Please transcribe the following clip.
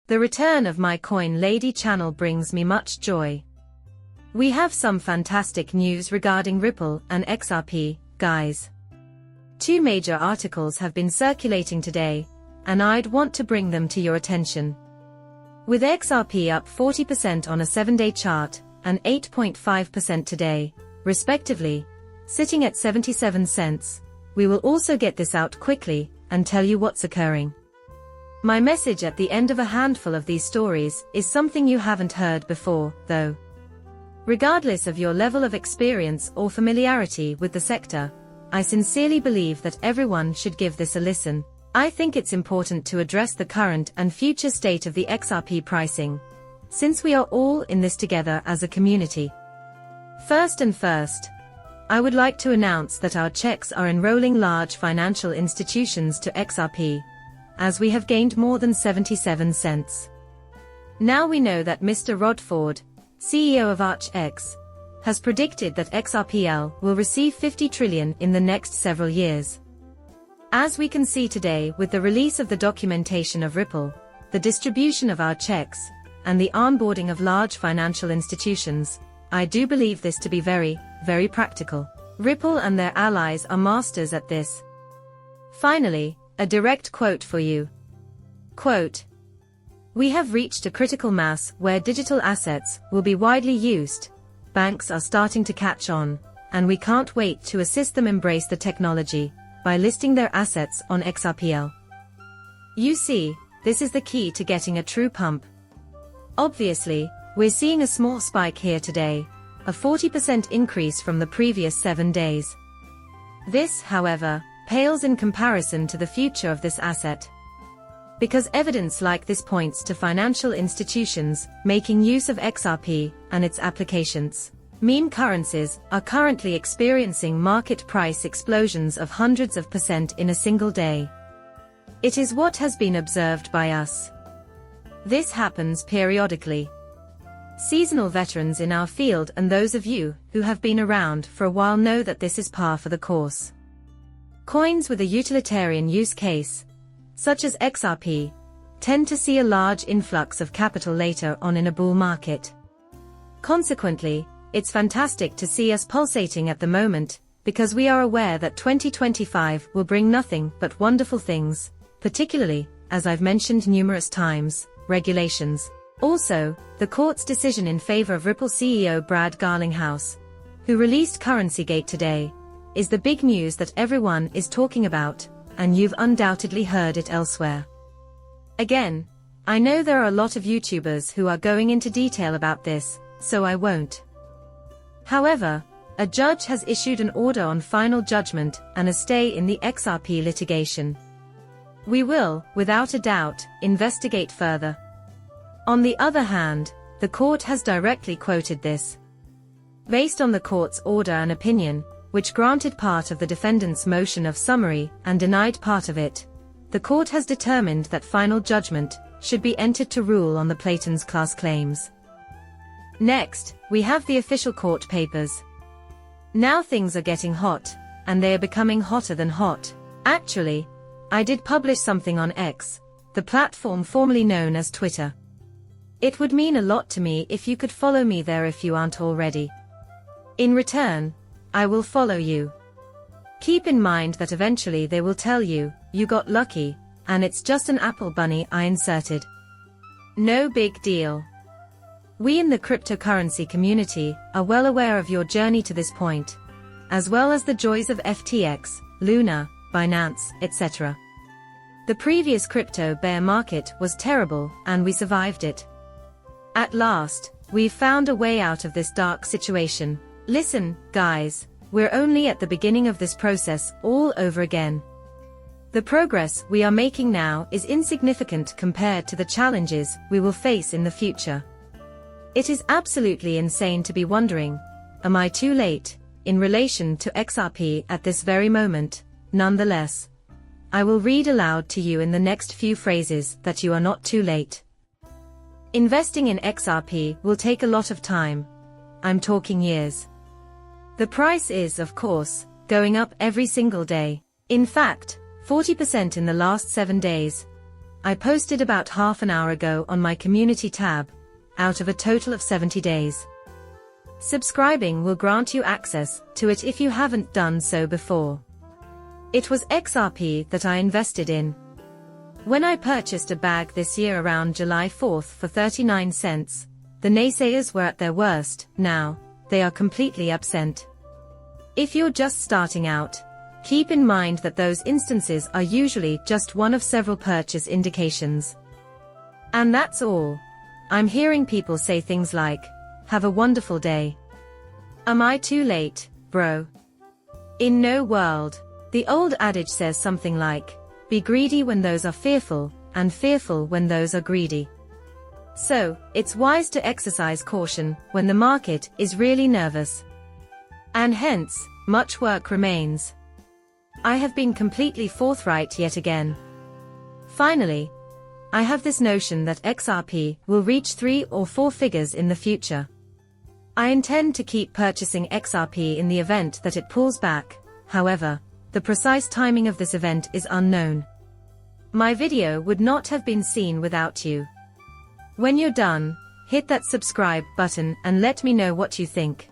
The return of my Coin Lady channel brings me much joy. We have some fantastic news regarding Ripple and XRP, guys. Two major articles have been circulating today, and I'd want to bring them to your attention. With XRP up 40% on a 7-day chart, and 8.5% today, respectively, sitting at 77 cents, we will also get this out quickly, and tell you what's occurring. My message at the end of a handful of these stories is something you haven't heard before, though. Regardless of your level of experience or familiarity with the sector, I sincerely believe that everyone should give this a listen. I think it's important to address the current and future state of the XRP pricing, since we are all in this together as a community. First, I would like to announce that our checks are enrolling large financial institutions to XRP, as we have gained more than 77 cents. Now we know that Mr. Rod Ford, CEO of ArchX, has predicted that XRPL will receive 50 trillion in the next several years. As we can see today with the release of the documentation of Ripple, the distribution of our checks, and the onboarding of large financial institutions, I do believe this to be very, very practical. Ripple and their allies are masters at this. Finally, a direct quote for you. Quote, "We have reached a critical mass where digital assets will be widely used. Banks are starting to catch on, and we can't wait to assist them embrace the technology by listing their assets on XRPL. You see, this is the key to getting a true pump. Obviously, we're seeing a small spike here today, a 40% increase from the previous 7 days. This, however, pales in comparison to the future of this asset. Because evidence like this points to financial institutions making use of XRP and its applications. Meme currencies are currently experiencing market price explosions of hundreds of % in a single day. It is what has been observed by us. This happens periodically. Seasonal veterans in our field and those of you who have been around for a while know that this is par for the course. Coins with a utilitarian use case, such as XRP, tend to see a large influx of capital later on in a bull market. Consequently, it's fantastic to see us pulsating at the moment, because we are aware that 2025 will bring nothing but wonderful things, particularly, as I've mentioned numerous times, regulations. Also, the court's decision in favor of Ripple CEO Brad Garlinghouse, who released CurrencyGate today, is the big news that everyone is talking about, and you've undoubtedly heard it elsewhere. Again, I know there are a lot of YouTubers who are going into detail about this, so I won't. However, a judge has issued an order on final judgment and a stay in the XRP litigation. We will, without a doubt, investigate further. On the other hand, the court has directly quoted this. Based on the court's order and opinion, which granted part of the defendant's motion of summary and denied part of it, the court has determined that final judgment should be entered to rule on the Platon's class claims. Next, we have the official court papers. Now things are getting hot, and they are becoming hotter than hot. Actually, I did publish something on X, the platform formerly known as Twitter. It would mean a lot to me if you could follow me there if you aren't already. In return, I will follow you. Keep in mind that eventually they will tell you, you got lucky, and it's just an Apple bunny I inserted. No big deal. We in the cryptocurrency community are well aware of your journey to this point, as well as the joys of FTX, Luna, Binance, etc. The previous crypto bear market was terrible, and we survived it. At last, we've found a way out of this dark situation. Listen, guys, we're only at the beginning of this process all over again. The progress we are making now is insignificant compared to the challenges we will face in the future. It is absolutely insane to be wondering, am I too late, in relation to XRP at this very moment? Nonetheless, I will read aloud to you in the next few phrases that you are not too late. Investing in XRP will take a lot of time. I'm talking years. The price is, of course, going up every single day. In fact, 40% in the last 7 days. I posted about half an hour ago on my community tab, out of a total of 70 days. Subscribing will grant you access to it if you haven't done so before. It was XRP that I invested in. When I purchased a bag this year around July 4th for 39 cents, the naysayers were at their worst. Now, they are completely absent. If you're just starting out, keep in mind that those instances are usually just one of several purchase indications. And that's all. I'm hearing people say things like, "Have a wonderful day." Am I too late, bro? In no world. The old adage says something like, "Be greedy when those are fearful, and fearful when those are greedy." So, it's wise to exercise caution when the market is really nervous. And hence, much work remains. I have been completely forthright yet again. Finally, I have this notion that XRP will reach 3 or 4 figures in the future. I intend to keep purchasing XRP in the event that it pulls back. However, the precise timing of this event is unknown. My video would not have been seen without you. When you're done, hit that subscribe button and let me know what you think.